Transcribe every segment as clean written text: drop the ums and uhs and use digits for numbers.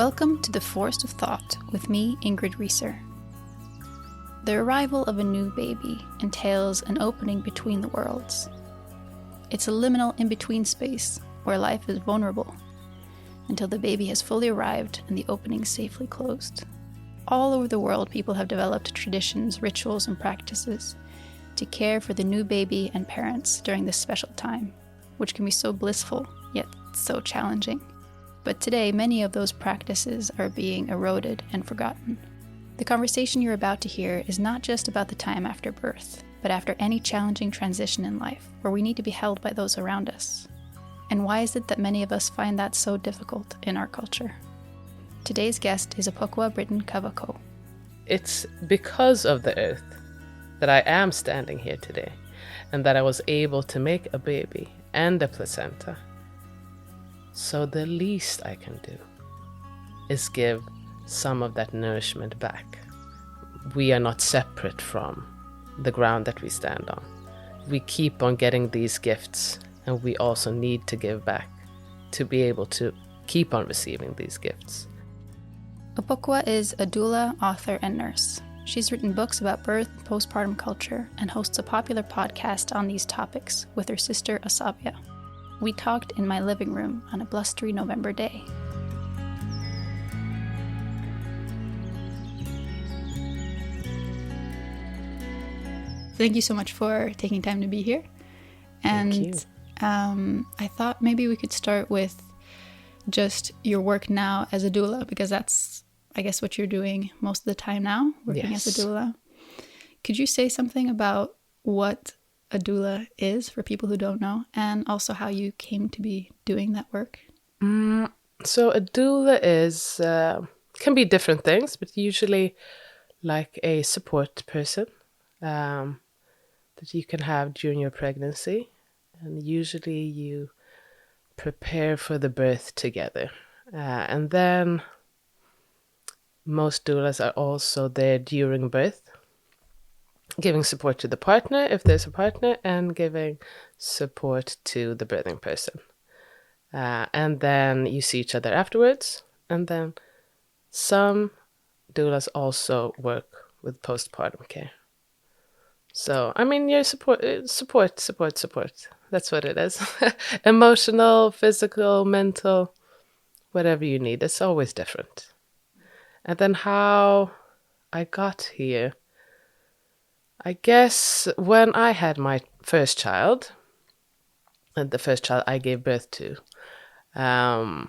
Welcome to the Forest of Thought with me, Ingrid Reeser. The arrival of a new baby entails an opening between the worlds. It's a liminal in-between space where life is vulnerable until the baby has fully arrived and the opening safely closed. All over the world, people have developed traditions, rituals, and practices to care for the new baby and parents during this special time, which can be so blissful, yet so challenging. But today, many of those practices are being eroded and forgotten. The conversation you're about to hear is not just about the time after birth, but after any challenging transition in life, where we need to be held by those around us. And why is it that many of us find that so difficult in our culture? Today's guest is Opokua Britton Cavaco. It's because of the earth that I am standing here today, and that I was able to make a baby and a placenta. So the least I can do is give some of that nourishment back. We are not separate from the ground that we stand on. We keep on getting these gifts, and we also need to give back to be able to keep on receiving these gifts. Opokua is a doula, author, and nurse. She's written books about birth and postpartum culture and hosts a popular podcast on these topics with her sister Asabea. We talked in my living room on a blustery November day. Thank you so much for taking time to be here. And I thought maybe we could start with just your work now as a doula, because that's, I guess, what you're doing most of the time now, working as a doula. Could you say something about what a doula is for people who don't know, and also how you came to be doing that work? So a doula is can be different things, but usually like a support person that you can have during your pregnancy, and usually you prepare for the birth together, and then most doulas are also there during birth, giving support to the partner if there's a partner, and giving support to the birthing person. And then you see each other afterwards. And then some doulas also work with postpartum care. So, I mean, your support. That's what it is. Emotional, physical, mental, whatever you need. It's always different. And then how I got here, I guess when I had my first child, and the first child I gave birth to, I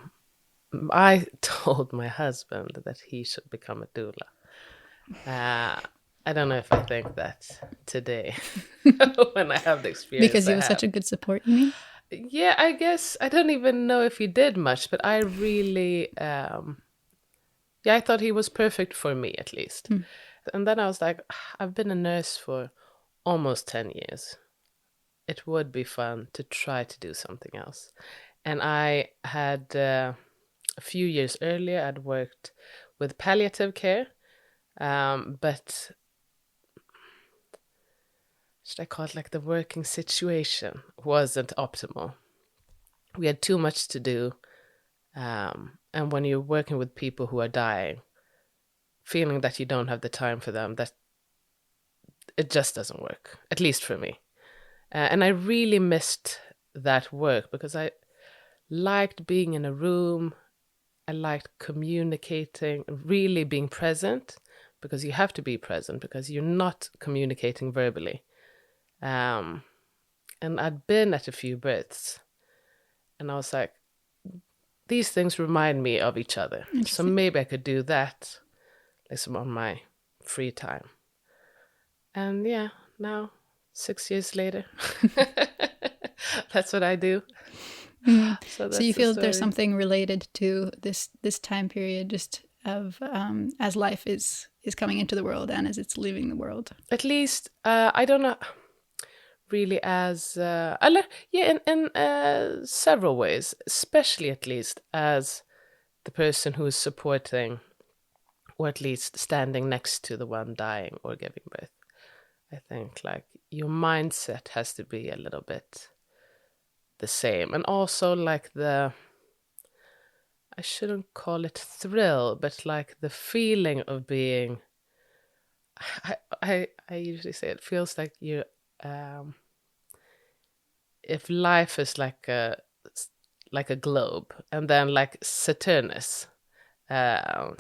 told my husband that he should become a doula. I don't know if I think that today when I have the experience. Because he was such a good support, you mean? Yeah, I guess. I don't even know if he did much, but I really, I thought he was perfect for me, at least. And then I was like, I've been a nurse for almost 10 years. It would be fun to try to do something else. And I had, a few years earlier, I'd worked with palliative care, but should I call it like the working situation wasn't optimal. We had too much to do. And when you're working with people who are dying, feeling that you don't have the time for them, that it just doesn't work, at least for me. And I really missed that work because I liked being in a room. I liked communicating, really being present, because you have to be present because you're not communicating verbally. And I'd been at a few births, and I was like, these things remind me of each other. So maybe I could do that like some on my free time. And yeah, now 6 years later, that's what I do. So you feel that there's something related to this time period, just of as life is coming into the world and as it's leaving the world. At least I don't know, really, as in several ways, especially at least as the person who is supporting, or at least standing next to the one dying or giving birth. I think like your mindset has to be a little bit the same, and also like I shouldn't call it thrill, but like the feeling of being, I usually say it feels like you, if life is like a globe, and then like Saturn, the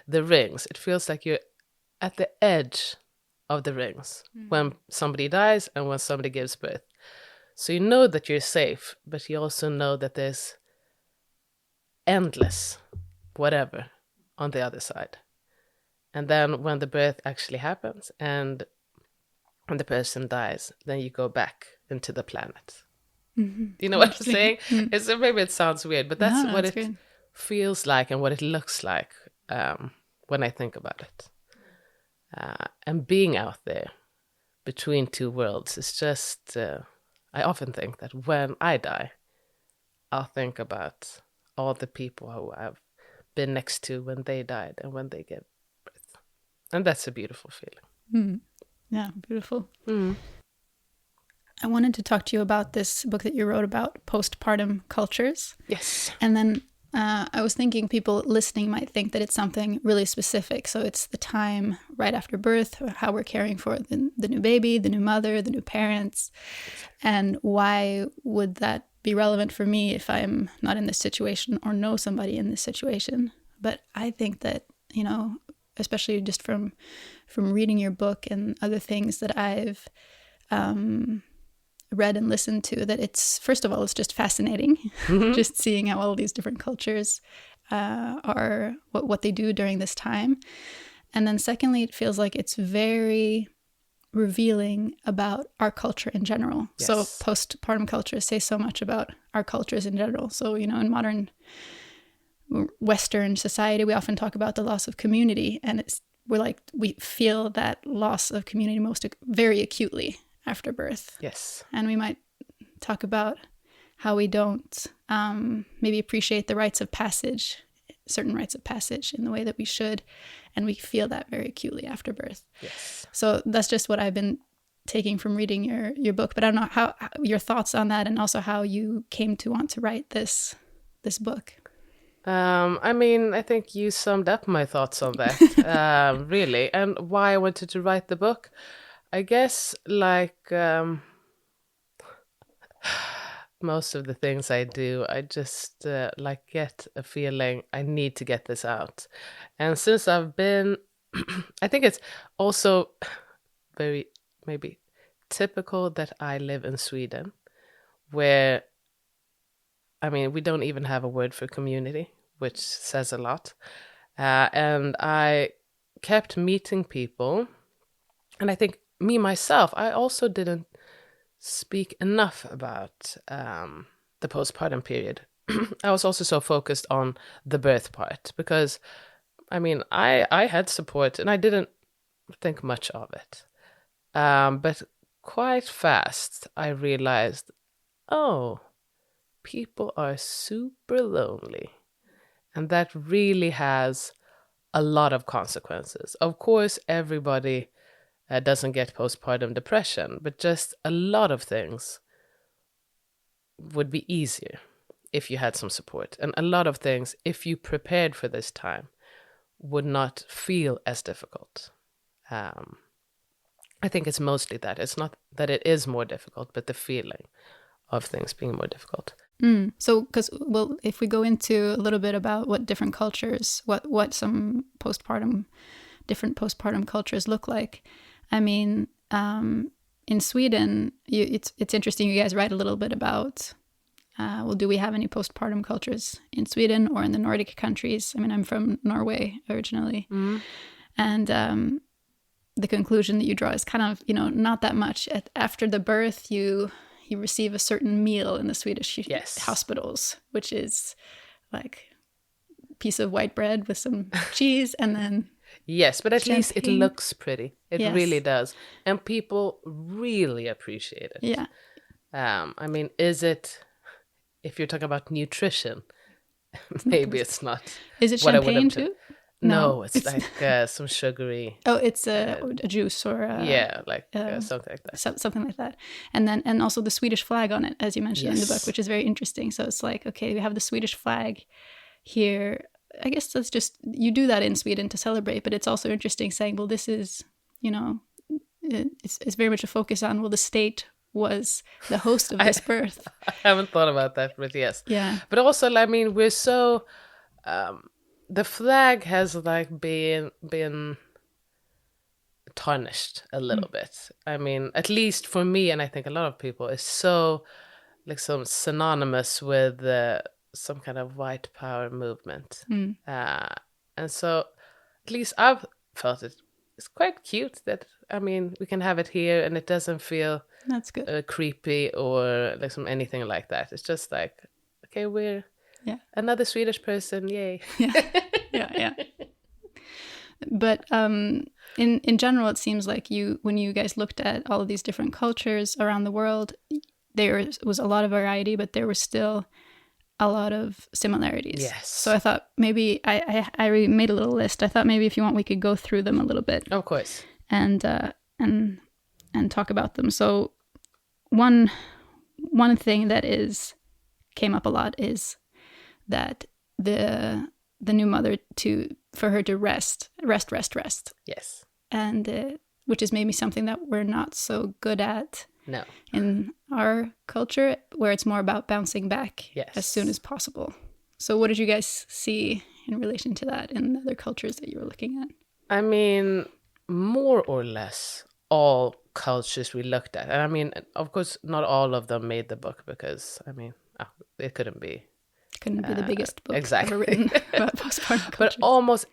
rings, it feels like you're at the edge of the rings when somebody dies and when somebody gives birth. So you know that you're safe, but you also know that there's endless whatever on the other side. And then when the birth actually happens and when the person dies, then you go back into the planet. Do you know what I'm saying? Maybe it sounds weird, but that's what it good. feels like and what it looks like when I think about it. And being out there between two worlds is just, I often think that when I die, I'll think about all the people who I've been next to when they died and when they gave birth. And that's a beautiful feeling. Yeah, beautiful. I wanted to talk to you about this book that you wrote about postpartum cultures. Yes. And then I was thinking people listening might think that it's something really specific. So it's the time right after birth, how we're caring for the new baby, the new mother, the new parents. And why would that be relevant for me if I'm not in this situation or know somebody in this situation? But I think that, you know, especially just from reading your book and other things that I've read and listened to, that it's, first of all, it's just fascinating, just seeing how all these different cultures are, what they do during this time. And then secondly, it feels like it's very revealing about our culture in general. Yes. So postpartum cultures say so much about our cultures in general. So, you know, in modern Western society, we often talk about the loss of community, and we feel that loss of community very acutely after birth. Yes. And we might talk about how we don't maybe appreciate the rites of passage, certain rites of passage in the way that we should, and we feel that very acutely after birth. Yes. So that's just what I've been taking from reading your book. But I don't know how your thoughts on that, and also how you came to want to write this book. I mean, I think you summed up my thoughts on that, really, and why I wanted to write the book. I guess, like, most of the things I do, I just, get a feeling I need to get this out. And since I've been, I think it's also very, maybe, typical that I live in Sweden, where, I mean, we don't even have a word for community, which says a lot. And I kept meeting people. And I think me, myself, I also didn't speak enough about the postpartum period. I was also so focused on the birth part because, I mean, I had support and I didn't think much of it. But quite fast, I realized, oh, people are super lonely. And that really has a lot of consequences. Of course, everybody doesn't get postpartum depression, but just a lot of things would be easier if you had some support. And a lot of things, if you prepared for this time, would not feel as difficult. I think it's mostly that. It's not that it is more difficult, but the feeling of things being more difficult. So, if we go into a little bit about what different cultures, what some different postpartum cultures look like. I mean, in Sweden, it's interesting. You guys write a little bit about, do we have any postpartum cultures in Sweden or in the Nordic countries? I mean, I'm from Norway originally. And the conclusion that you draw is kind of, not that much. After the birth, you receive a certain meal in the Swedish hospitals, which is like a piece of white bread with some cheese and then yes, but at least it looks pretty. It Yes. really does. And people really appreciate it. Yeah. I mean, if you're talking about nutrition, maybe it's not Is it what I would champagne have too? No, it's like some sugary. Oh, it's a juice or Something like that. Something like that. And also the Swedish flag on it, as you mentioned in the book, which is very interesting. So it's like, okay, we have the Swedish flag here. I guess that's just, you do that in Sweden to celebrate, but it's also interesting saying, well, this is, it's very much a focus on, well, the state was the host of this birth. I haven't thought about that, but yes. Yeah. But also, I mean, we're so... the flag has like been tarnished a little bit. I mean, at least for me, and I think a lot of people, is so like some synonymous with some kind of white power movement. And so at least I've felt it's quite cute that, I mean, we can have it here and it doesn't feel that's good, creepy or like anything like that. It's just like, okay, we're another Swedish person, yay. Yeah. But in general, it seems like when you guys looked at all of these different cultures around the world, there was a lot of variety, but there were still a lot of similarities. Yes. So I thought maybe I made a little list. I thought maybe if you want, we could go through them a little bit. Of course. And talk about them. So one thing that came up a lot is that the new mother for her to rest. Yes. And which is maybe something that we're not so good at. No. In our culture, where it's more about bouncing back as soon as possible. So what did you guys see in relation to that in other cultures that you were looking at? I mean, more or less all cultures we looked at. And I mean, of course, not all of them made the book because, I mean, it couldn't be. Couldn't be the biggest book exactly. ever written about postpartum cultures. But almost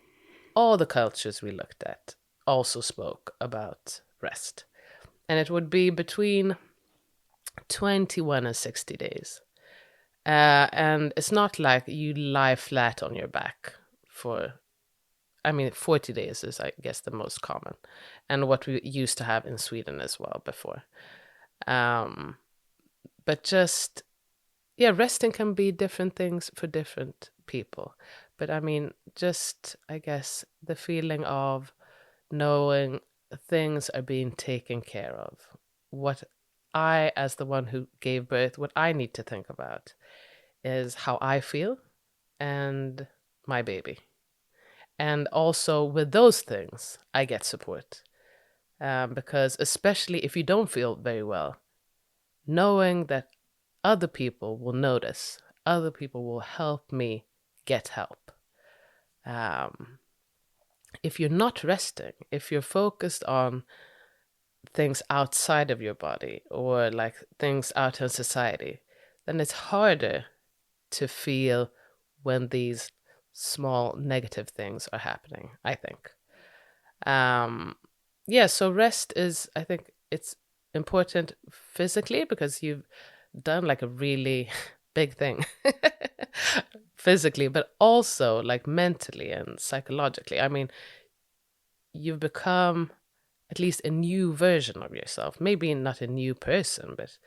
all the cultures we looked at also spoke about rest. And it would be between 21 and 60 days. And it's not like you lie flat on your back for, 40 days is, I guess, the most common. And what we used to have in Sweden as well before. But just, resting can be different things for different people. But I mean, just, I guess, the feeling of knowing things are being taken care of. What I, as the one who gave birth, what I need to think about is how I feel and my baby. And also with those things, I get support. Because especially if you don't feel very well, knowing that other people will notice, other people will help me get help. If you're not resting, if you're focused on things outside of your body or like things out in society, then it's harder to feel when these small negative things are happening, I think. So rest is, I think it's important physically because you've done like a really big thing physically, but also like mentally and psychologically. I mean, you've become at least a new version of yourself. Maybe not a new person, but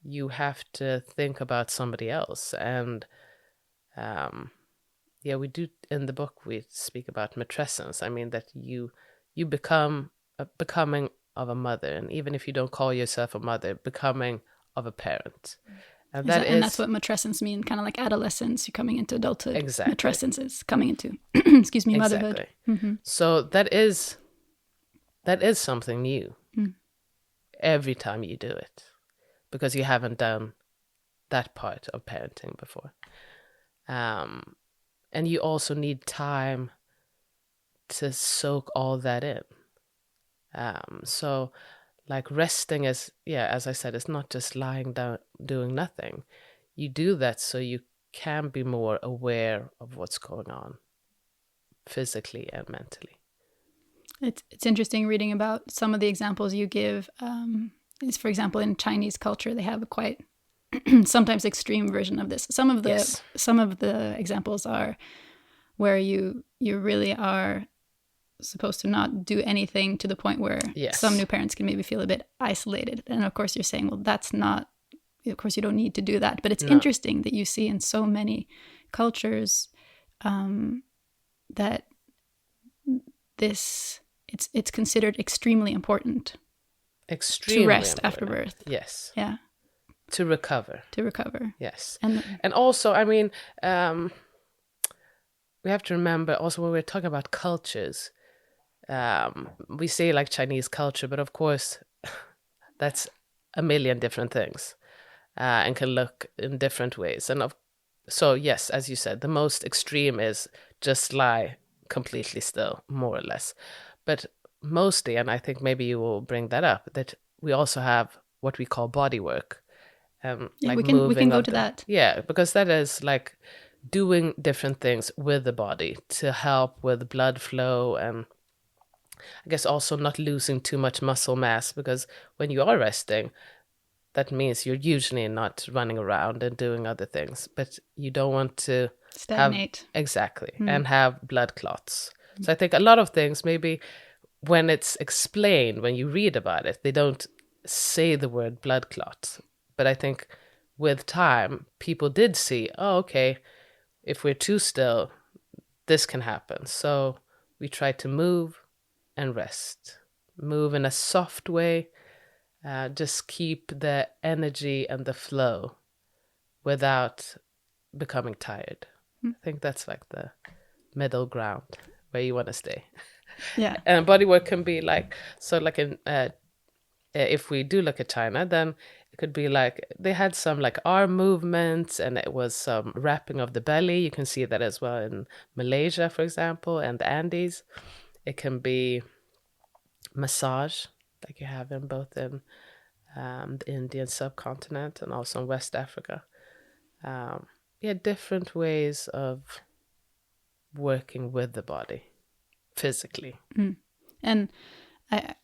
you have to think about somebody else. And we do in the book, we speak about matrescence. I mean, that you become becoming of a mother, and even if you don't call yourself a mother, becoming of a parent. And that's what matrescence means, kind of like adolescence, you're coming into adulthood. Exactly. Matrescence is coming into, motherhood. Exactly. Mm-hmm. So that is something new every time you do it, because you haven't done that part of parenting before. And you also need time to soak all that in. So like resting is, as I said, it's not just lying down doing nothing. You do that so you can be more aware of what's going on physically and mentally. It's interesting reading about some of the examples you give. Is, for example, in Chinese culture, they have a quite sometimes extreme version of this. Some of the examples are where you really are supposed to not do anything, to the point where some new parents can maybe feel a bit isolated. And of course you're saying, well, that's not, of course you don't need to do that. But it's interesting that you see in so many cultures that it's considered extremely important Extremely to rest important. after birth. Yes. Yeah. To recover. Yes. And also, I mean, we have to remember also when we're talking about cultures, we say like Chinese culture, but of course, that's a million different things and can look in different ways. And so, yes, as you said, the most extreme is just lie completely still, more or less. But mostly, and I think maybe you will bring that up, that we also have what we call body work. Yeah, we can go to that. Yeah, because that is like doing different things with the body to help with blood flow, and I guess also not losing too much muscle mass, because when you are resting, that means you're usually not running around and doing other things, but you don't want to Stagnate. Exactly, and have blood clots. So I think a lot of things, maybe when it's explained, when you read about it, they don't say the word blood clot. But I think with time, people did see, oh, okay, if we're too still, this can happen. So we try to move and rest. Move in a soft way. Just keep the energy and the flow without becoming tired. I think that's like the middle ground where you want to stay. Yeah. And body work can be like, so like if we do look at China, then it could be like they had some like arm movements, and it was some wrapping of the belly. You can see that as well in Malaysia, for example, and the Andes. It can be massage, like you have in both in the Indian subcontinent and also in West Africa. Different ways of working with the body physically. And I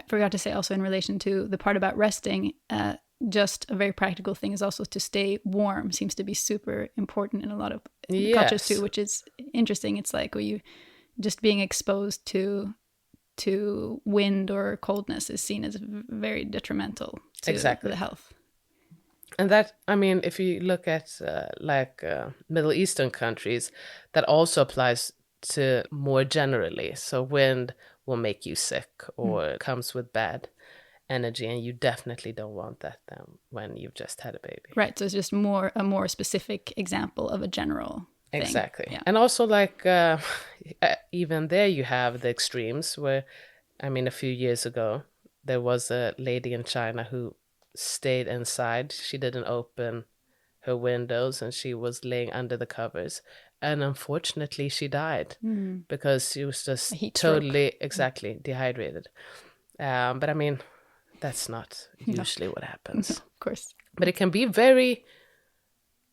forgot to say also in relation to the part about resting, just a very practical thing is also to stay warm. Seems to be super important in a lot of cultures too, which is interesting. It's like you just being exposed to wind or coldness is seen as very detrimental to the health. And that, I mean, if you look at Middle Eastern countries, that also applies to more generally. So wind will make you sick or comes with bad energy, and you definitely don't want that then when you've just had a baby. Right. So it's just a more specific example of a general thing. Exactly. Yeah. And also like even there you have the extremes where, I mean, a few years ago, there was a lady in China who stayed inside. She didn't open her windows and she was laying under the covers. And unfortunately, she died because she was just totally, dehydrated. But I mean, that's not usually what happens. No, of course. But it can be very,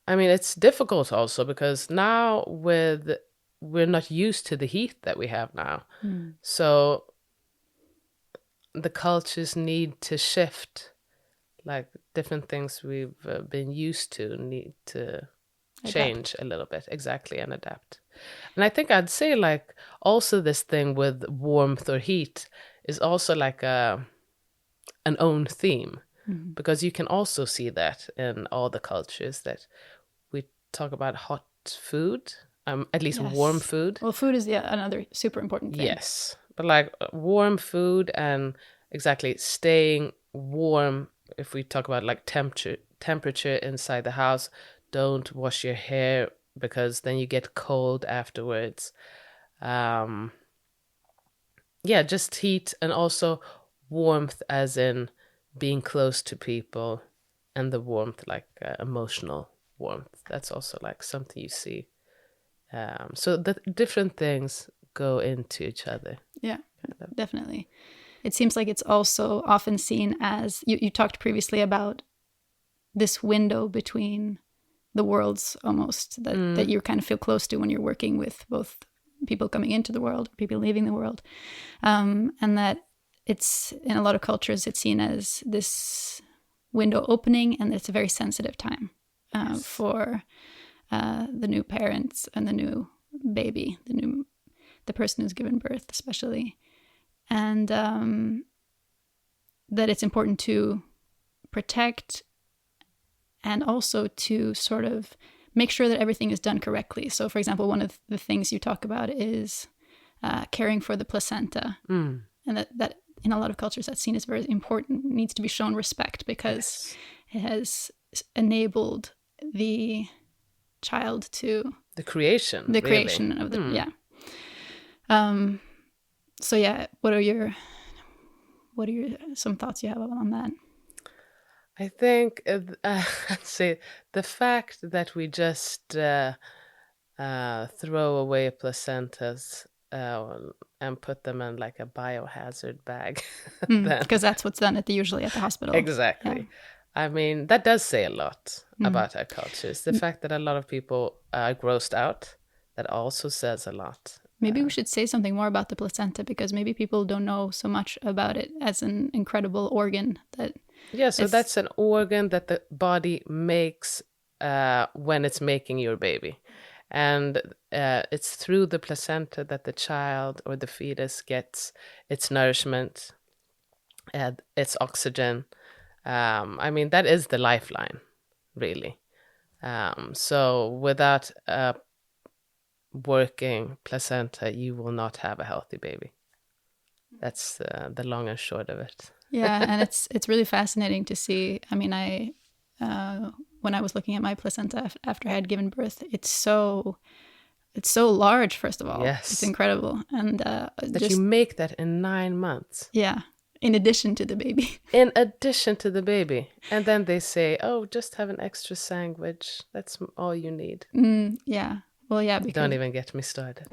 I mean, it's difficult also because now we're not used to the heat that we have now. So the cultures need to shift. Like different things we've been used to need to change a little bit. Exactly, and adapt. And I think I'd say like also this thing with warmth or heat is also like an own theme, because you can also see that in all the cultures that we talk about hot food, at least warm food. Well, food is another super important thing. Yes, but like warm food and staying warm. If we talk about like temperature inside the house, don't wash your hair because then you get cold afterwards. Just heat and also warmth as in being close to people, and the warmth like emotional warmth. That's also like something you see. So the different things go into each other. Yeah, definitely. It seems like it's also often seen as, you talked previously about this window between the worlds almost, that you kind of feel close to when you're working with both people coming into the world, people leaving the world. And that it's, in a lot of cultures, it's seen as this window opening, and it's a very sensitive time for the new parents and the new baby, the person who's given birth especially. And that it's important to protect and also to sort of make sure that everything is done correctly. So, for example, one of the things you talk about is caring for the placenta. And that in a lot of cultures that's seen as very important, needs to be shown respect because it has enabled the child to... The creation of the... So yeah, what are your some thoughts you have on that? I think I'd say the fact that we just throw away placentas and put them in like a biohazard bag. Because that's what's done usually at the hospital. Exactly. Yeah. I mean, that does say a lot about our cultures. The fact that a lot of people are grossed out, that also says a lot. Maybe we should say something more about the placenta, because maybe people don't know so much about it as an incredible organ. So that's an organ that the body makes when it's making your baby. And it's through the placenta that the child or the fetus gets its nourishment, its oxygen. I mean, that is the lifeline, really. So without a working placenta, you will not have a healthy baby. That's the long and short of it. Yeah, and it's really fascinating to see. I mean, when I was looking at my placenta after I had given birth, it's so large. First of all, yes, it's incredible, and that you make that in 9 months. Yeah, in addition to the baby. In addition to the baby, and then they say, "Oh, just have an extra sandwich. That's all you need." Yeah. Well, yeah. Because... Don't even get me started.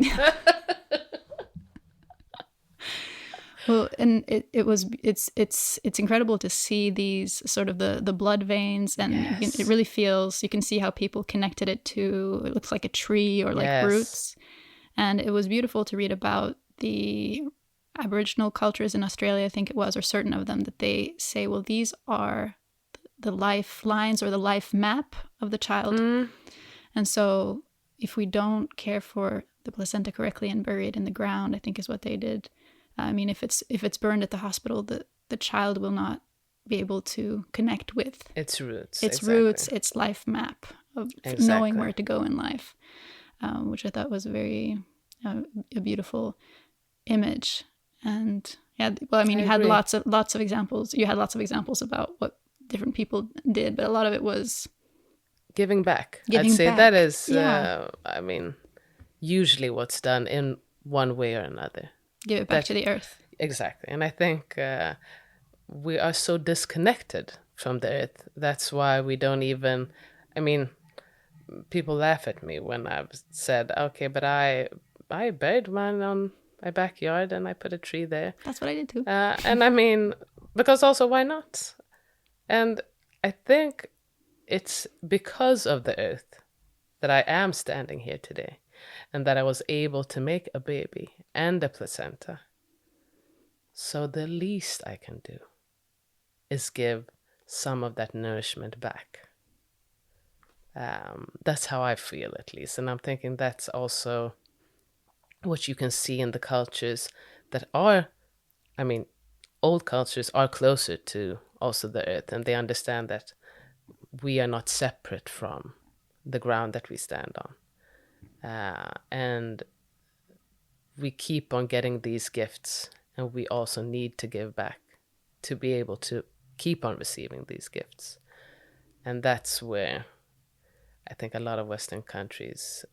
Well, and it's incredible to see these sort of the blood veins, and it really feels, you can see how people connected it to, it looks like a tree or like roots. And it was beautiful to read about the Aboriginal cultures in Australia, I think it was, or certain of them, that they say, well, these are the lifelines or the life map of the child. And so if we don't care for the placenta correctly and bury it in the ground, I think is what they did. I mean, if it's burned at the hospital, the child will not be able to connect with its roots. Roots, its life map of knowing where to go in life, which I thought was a beautiful image. And yeah, well, I mean, you had lots of examples. You had lots of examples about what different people did, but a lot of it was giving back. I'd say that is, I mean, usually what's done in one way or another. Give it back to the earth. Exactly. And I think we are so disconnected from the earth. That's why we don't even, I mean, people laugh at me when I've said, okay, but I buried mine on my backyard and I put a tree there. That's what I did too. And I mean, because also, why not? And I think it's because of the earth that I am standing here today, and that I was able to make a baby and a placenta. So the least I can do is give some of that nourishment back. That's how I feel, at least. And I'm thinking that's also what you can see in the cultures that are, I mean, old cultures are closer to also the earth, and they understand that we are not separate from the ground that we stand on. And we keep on getting these gifts, and we also need to give back to be able to keep on receiving these gifts. And that's where I think a lot of Western countries,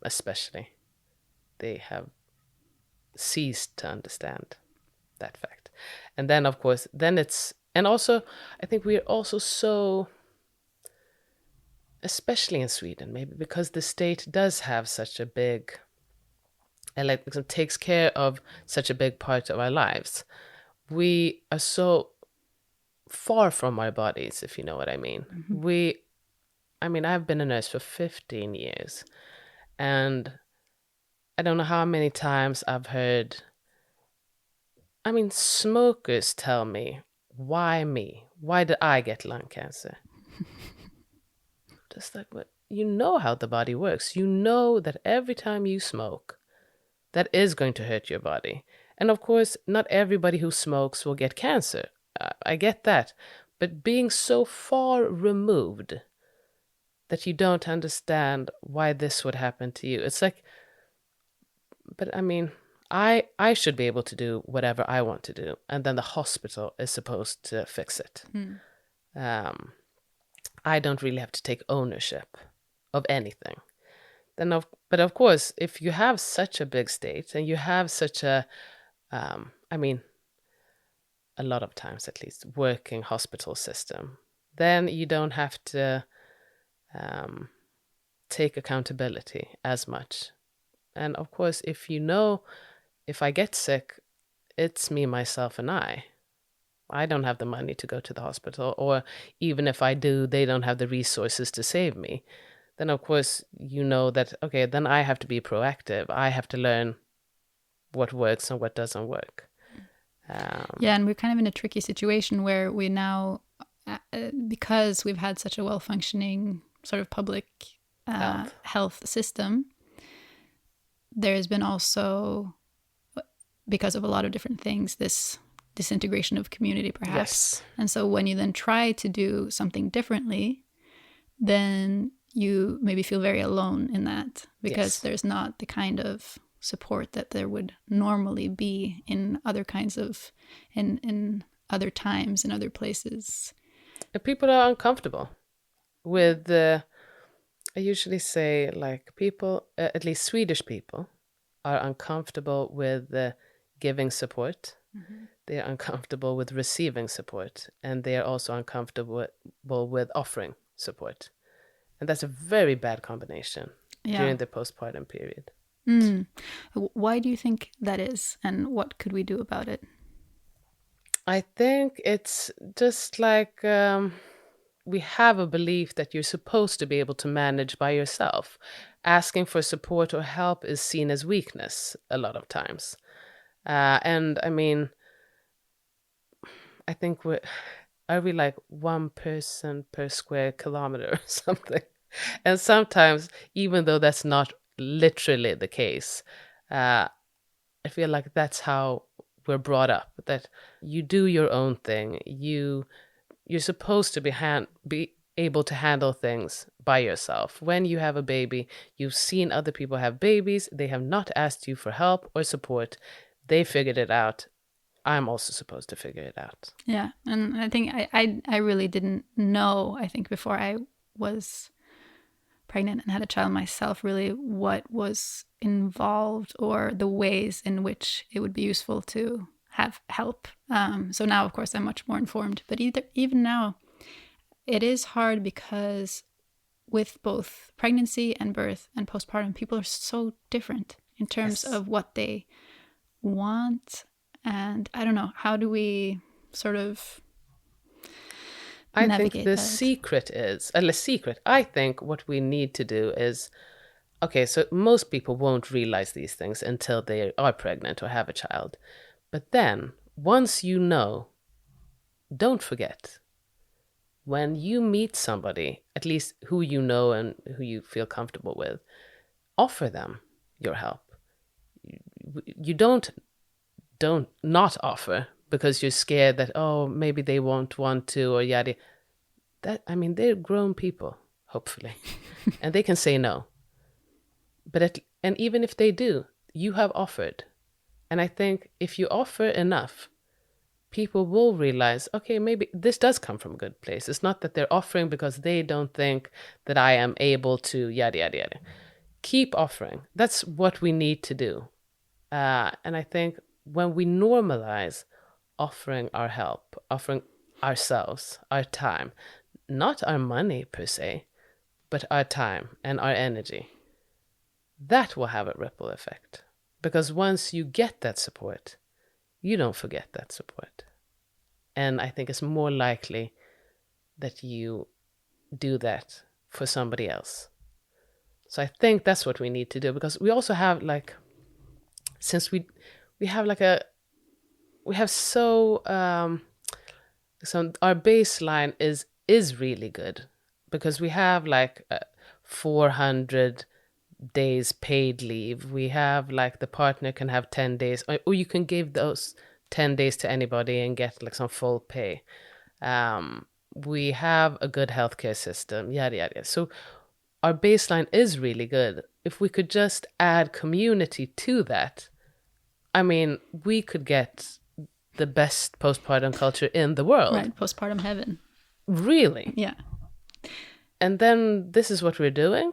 especially, they have ceased to understand that fact. And then, of course, and also, I think we're also so, especially in Sweden, maybe because the state does have such a big, takes care of such a big part of our lives. We are so far from our bodies, if you know what I mean. Mm-hmm. I've been a nurse for 15 years, and I don't know how many times I've heard, smokers tell me, why me? Why did I get lung cancer? Just like, but you know how the body works. You know that every time you smoke, that is going to hurt your body. And of course, not everybody who smokes will get cancer. I get that. But being so far removed that you don't understand why this would happen to you. It's like, but I should be able to do whatever I want to do, and then the hospital is supposed to fix it. I don't really have to take ownership of anything. But of course, if you have such a big state and you have such a, I mean, a lot of times at least, working hospital system, then you don't have to take accountability as much. And of course, if you know, if I get sick, it's me, myself, and I don't have the money to go to the hospital, or even if I do, they don't have the resources to save me. Then of course, you know that, okay, then I have to be proactive. I have to learn what works and what doesn't work. Yeah, and we're kind of in a tricky situation where we now, because we've had such a well-functioning sort of public health system, there has been also, because of a lot of different things, this disintegration of community, perhaps. Yes. And so when you then try to do something differently, then you maybe feel very alone in that, because there's not the kind of support that there would normally be in other kinds of, in other times, in other places. People are uncomfortable with, I usually say, like, people, at least Swedish people, are uncomfortable with giving support. They are uncomfortable with receiving support, and they are also uncomfortable with offering support. And that's a very bad combination during the postpartum period. Why do you think that is, and what could we do about it? I think it's just like we have a belief that you're supposed to be able to manage by yourself. Asking for support or help is seen as weakness a lot of times. And I mean, I think are we like one person per square kilometer or something? And sometimes, even though that's not literally the case, I feel like that's how we're brought up, that you do your own thing. You're supposed to be able to handle things by yourself. When you have a baby, you've seen other people have babies. They have not asked you for help or support. They figured it out. I'm also supposed to figure it out. Yeah, and I think I really didn't know, I think, before I was pregnant and had a child myself, really what was involved or the ways in which it would be useful to have help. So now, of course, I'm much more informed. But even now, it is hard because with both pregnancy and birth and postpartum, people are so different in terms of what they want. And I don't know, how do we sort of I think the secret is, I think what we need to do is, okay, so most people won't realize these things until they are pregnant or have a child. But then, once you know, don't forget, when you meet somebody, at least who you know and who you feel comfortable with, offer them your help. You don't not offer because you're scared that, oh, maybe they won't want to, or yada. They're grown people, hopefully, and they can say no. And even if they do, you have offered. And I think if you offer enough, people will realize, okay, maybe this does come from a good place. It's not that they're offering because they don't think that I am able to, yada, yada, yada. Keep offering. That's what we need to do. And I think when we normalize offering our help, offering ourselves, our time, not our money per se, but our time and our energy, that will have a ripple effect. Because once you get that support, you don't forget that support. And I think it's more likely that you do that for somebody else. So I think that's what we need to do, because we also have since we have so our baseline is really good, because we have 400 days paid leave. We have the partner can have 10 days, or you can give those 10 days to anybody and get some full pay. We have a good healthcare system, yada yada. So our baseline is really good. If we could just add community to that, I mean, we could get the best postpartum culture in the world. Right, postpartum heaven. Really? Yeah. And then this is what we're doing?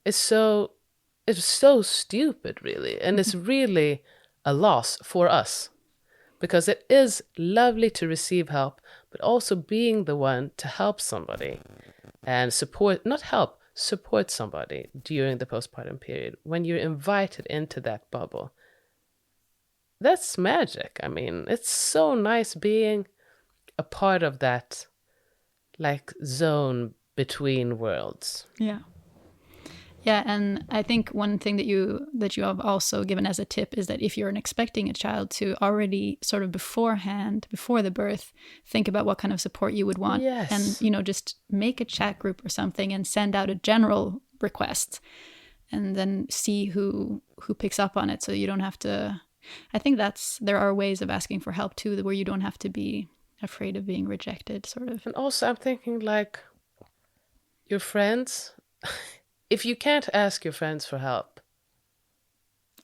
It's so stupid, really. And it's really a loss for us. Because it is lovely to receive help, but also being the one to help somebody and support somebody during the postpartum period. When you're invited into that bubble, that's magic. I mean, it's so nice being a part of that, like, zone between worlds. Yeah. Yeah, and I think one thing that you have also given as a tip is that if you're expecting a child, to already sort of beforehand, before the birth, think about what kind of support you would want. Yes. And, you know, just make a chat group or something and send out a general request and then see who picks up on it, so you don't have to... I think there are ways of asking for help too, where you don't have to be afraid of being rejected, sort of. And also I'm thinking, like, your friends... If you can't ask your friends for help,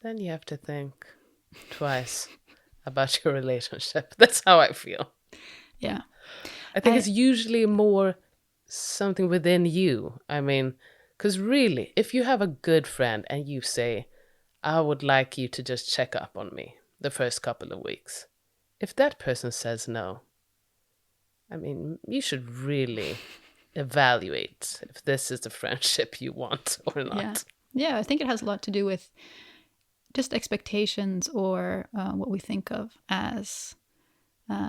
then you have to think twice about your relationship. That's how I feel. Yeah. I think it's usually more something within you. I mean, because really, if you have a good friend and you say, I would like you to just check up on me the first couple of weeks. If that person says no, I mean, you should really... evaluate if this is the friendship you want or not. Yeah, I think it has a lot to do with just expectations, or what we think of as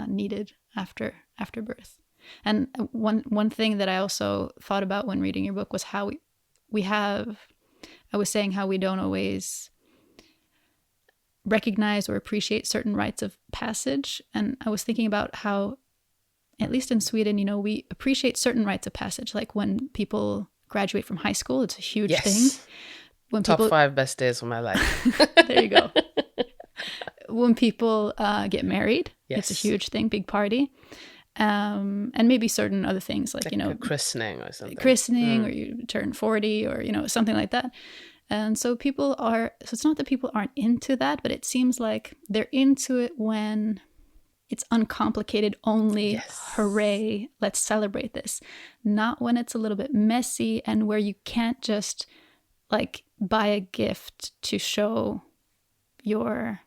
needed after birth. And one thing that I also thought about when reading your book was how I was saying how we don't always recognize or appreciate certain rites of passage. And I was thinking about how, at least in Sweden, you know, we appreciate certain rites of passage. Like when people graduate from high school, it's a huge thing. When Top 5 best days of my life. There you go. When people get married, it's a huge thing, big party. And maybe certain other things like you know, a christening or something. Or you turn 40 or, you know, something like that. And so it's not that people aren't into that, but it seems like they're into it when it's uncomplicated only. Hooray, let's celebrate this. Not when it's a little bit messy and where you can't just like buy a gift to show your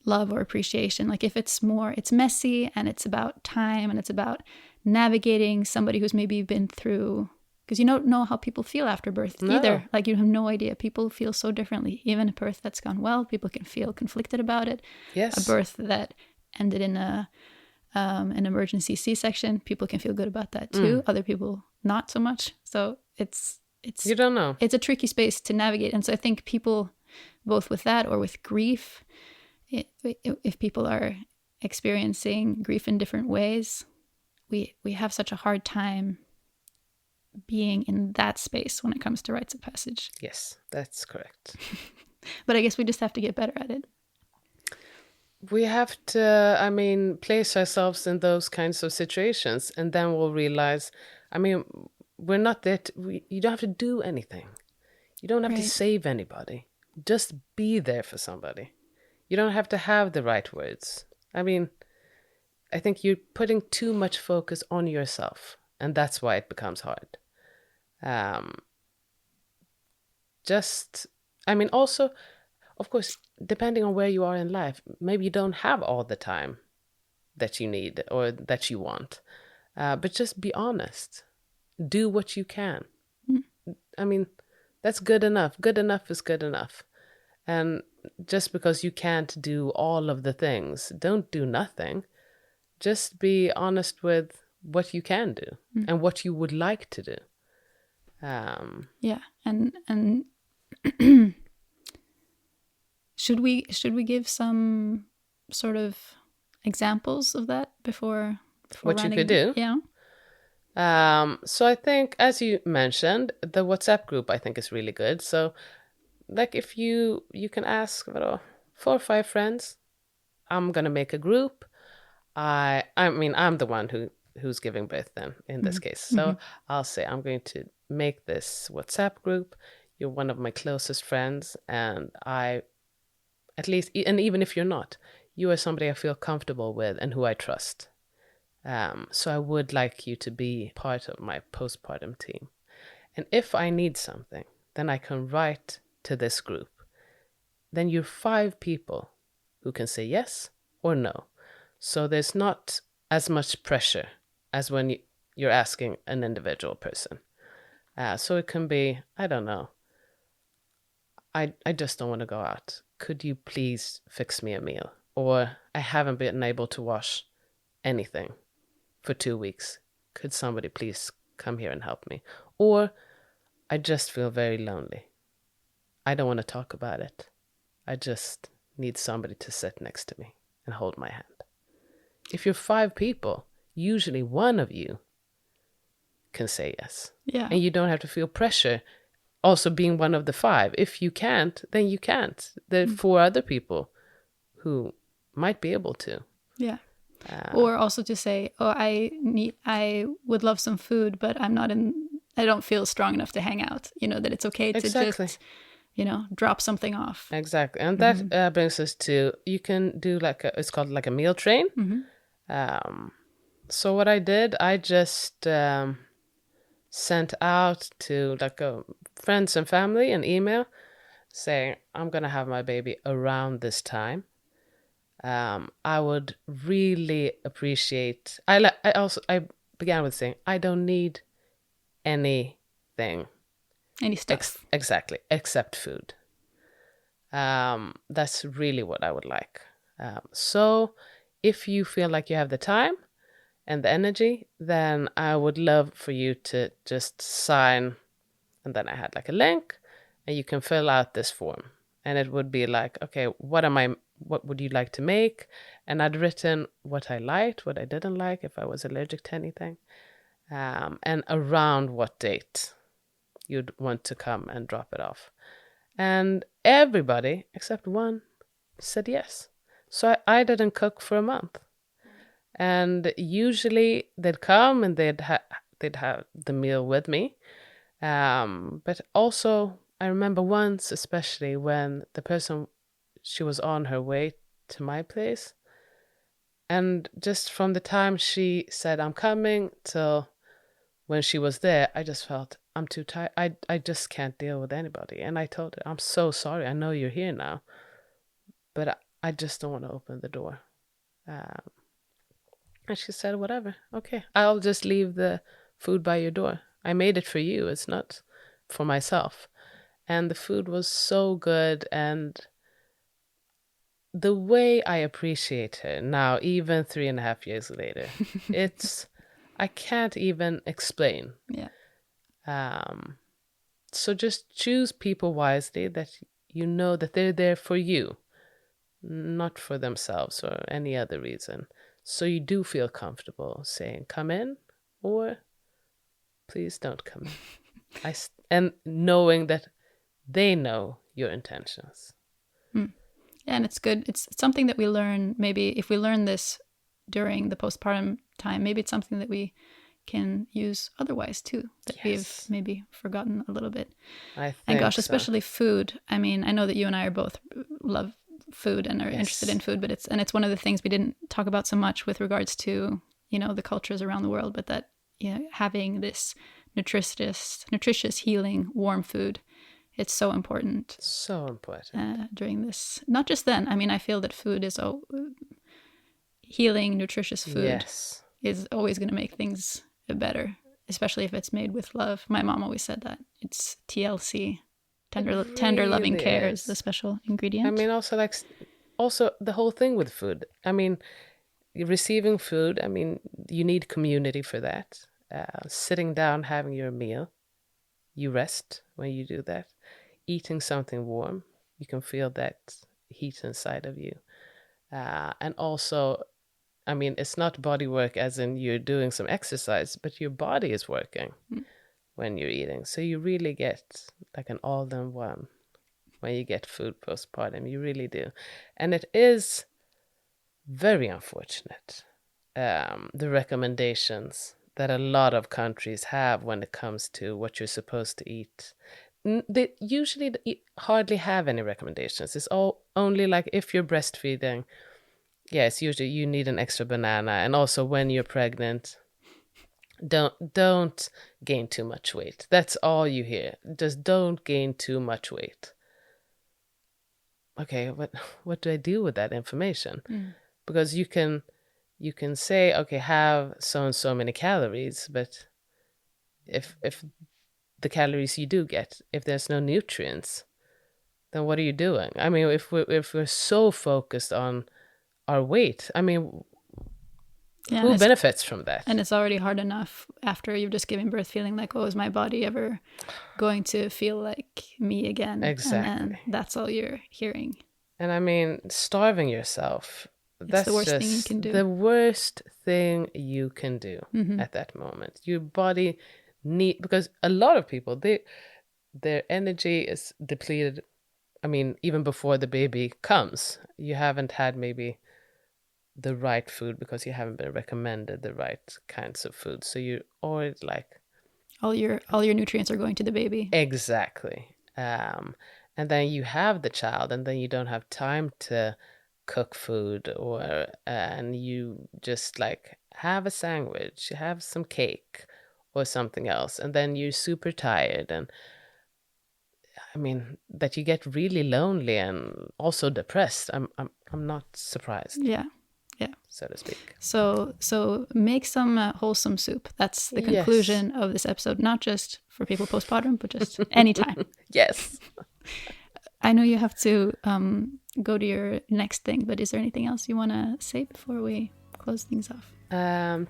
love or appreciation. Like if it's messy and it's about time and it's about navigating somebody who's maybe been through... Because you don't know how people feel after birth either. Like you have no idea. People feel so differently. Even a birth that's gone well, people can feel conflicted about it. Yes. A birth that ended in an emergency C-section, people can feel good about that too. Other people not so much. So it's you don't know. It's a tricky space to navigate. And so I think people, both with that or with grief, if people are experiencing grief in different ways, we have such a hard time being in that space when it comes to rites of passage. Yes, that's correct. But I guess we just have to get better at it. We have to, I mean, place ourselves in those kinds of situations, and then we'll realize, I mean, we're not there you don't have to do anything. You don't have to save anybody. Just be there for somebody. You don't have to have the right words. I mean, I think you're putting too much focus on yourself, and that's why it becomes hard. Also, of course, depending on where you are in life, maybe you don't have all the time that you need or that you want. But just be honest. Do what you can. I mean, that's good enough. Good enough is good enough. And just because you can't do all of the things, don't do nothing. Just be honest with what you can do and what you would like to do. And should we give some sort of examples of that before what you could do? Yeah. So I think, as you mentioned, the WhatsApp group I think is really good. So, like, if you can ask 4 or 5 friends, I'm gonna make a group. I mean, I'm the one who's giving birth then in this case. So I'll say I'm going to make this WhatsApp group. You're one of my closest friends, and At least, and even if you're not, you are somebody I feel comfortable with and who I trust. So I would like you to be part of my postpartum team. And if I need something, then I can write to this group. Then you're 5 people who can say yes or no. So there's not as much pressure as when you're asking an individual person. So it can be, I don't know, I just don't want to go out. Could you please fix me a meal? Or I haven't been able to wash anything for 2 weeks. Could somebody please come here and help me? Or I just feel very lonely. I don't want to talk about it. I just need somebody to sit next to me and hold my hand. If you're 5 people, usually one of you can say yes. Yeah. And you don't have to feel pressure also being one of the 5. If you can't, then you can't. There are 4 other people who might be able to. Yeah. Or also to say, oh, I would love some food, but I don't feel strong enough to hang out. That it's okay to just, drop something off. Exactly. And that brings us to, you can do it's called like a meal train. Mm-hmm. So what I did, I just sent out to friends and family an email saying, I'm going to have my baby around this time. I would really appreciate, I began with saying, I don't need anything. Any stuff. Exactly, except food. That's really what I would like. So if you feel like you have the time and the energy, then I would love for you to just sign. And then I had a link, and you can fill out this form. And it would be okay, what would you like to make? And I'd written what I liked, what I didn't like, if I was allergic to anything, and around what date you'd want to come and drop it off. And everybody, except one, said yes. So I didn't cook for a month. And usually they'd come and they'd have the meal with me. But also, I remember once, especially when the person, she was on her way to my place. And just from the time she said, I'm coming, till when she was there, I just felt, I'm too tired. I just can't deal with anybody. And I told her, I'm so sorry. I know you're here now, but I just don't want to open the door. And she said, whatever. Okay, I'll just leave the food by your door. I made it for you. It's not for myself. And the food was so good. And the way I appreciate her now, even 3.5 years later, I can't even explain. Yeah. So just choose people wisely that you know that they're there for you, not for themselves or any other reason. So you do feel comfortable saying, come in, or please don't come in. And knowing that they know your intentions. And it's good. It's something that we learn. Maybe if we learn this during the postpartum time, maybe it's something that we can use otherwise too, that we've maybe forgotten a little bit. And gosh, especially food. I mean, I know that you and I are both love food and are interested in food, but it's one of the things we didn't talk about so much with regards to, the cultures around the world, but that, having this nutritious, healing, warm food, it's so important. So important. During this, not just then. I mean, I feel that food is healing, nutritious food is always going to make things better, especially if it's made with love. My mom always said that. It's TLC, tender loving care is the special ingredient. I mean, also the whole thing with food. I mean, receiving food, I mean, you need community for that. Sitting down, having your meal, you rest when you do that. Eating something warm, you can feel that heat inside of you. And also, I mean, it's not body work as in you're doing some exercise, but your body is working when you're eating. So you really get an all-in-one when you get food postpartum. You really do. And it is very unfortunate, the recommendations that a lot of countries have when it comes to what you're supposed to eat. they usually hardly have any recommendations. It's all only like if you're breastfeeding, it's usually you need an extra banana, and also when you're pregnant, don't gain too much weight. That's all you hear. Just don't gain too much weight. Okay, what do I do with that information? Because you can say, okay, have so and so many calories, but if the calories you do get, if there's no nutrients, then what are you doing? I mean, if we're so focused on our weight, I mean, who benefits from that? And it's already hard enough after you've just given birth, feeling like, oh, is my body ever going to feel like me again? Exactly. And then that's all you're hearing. And I mean, starving yourself, that's the worst just thing you can do. The worst thing you can do at that moment. Your body because a lot of people, their energy is depleted. I mean, even before the baby comes, you haven't had maybe the right food because you haven't been recommended the right kinds of food. So you're already like... all your nutrients are going to the baby. Exactly. And then you have the child, and then you don't have time to cook food, and you just like have a sandwich, have some cake or something else, and then you're super tired, and I mean that you get really lonely and also depressed. I'm not surprised. Yeah. So to speak. So make some wholesome soup. That's the conclusion of this episode, not just for people postpartum, but just anytime. Yes. I know you have to go to your next thing, but is there anything else you want to say before we close things off?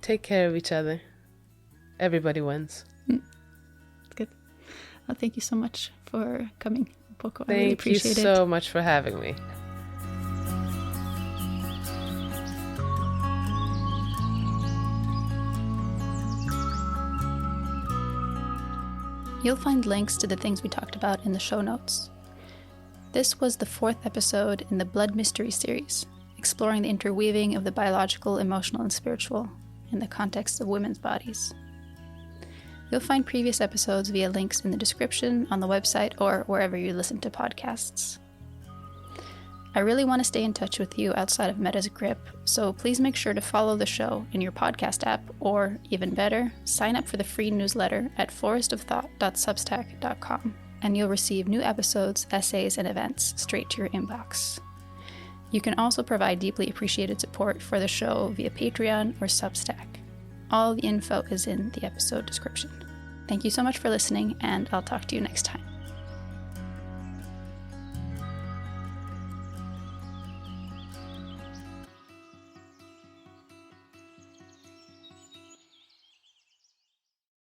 Take care of each other. Everybody wins. Good. Well, thank you so much for coming, Opokua. I really appreciate it. Thank you so much for having me. You'll find links to the things we talked about in the show notes. This was the 4th episode in the Blood Mystery series, exploring the interweaving of the biological, emotional, and spiritual in the context of women's bodies. You'll find previous episodes via links in the description, on the website, or wherever you listen to podcasts. I really want to stay in touch with you outside of Meta's grip, so please make sure to follow the show in your podcast app, or, even better, sign up for the free newsletter at forestofthought.substack.com, and you'll receive new episodes, essays, and events straight to your inbox. You can also provide deeply appreciated support for the show via Patreon or Substack. All the info is in the episode description. Thank you so much for listening, and I'll talk to you next time.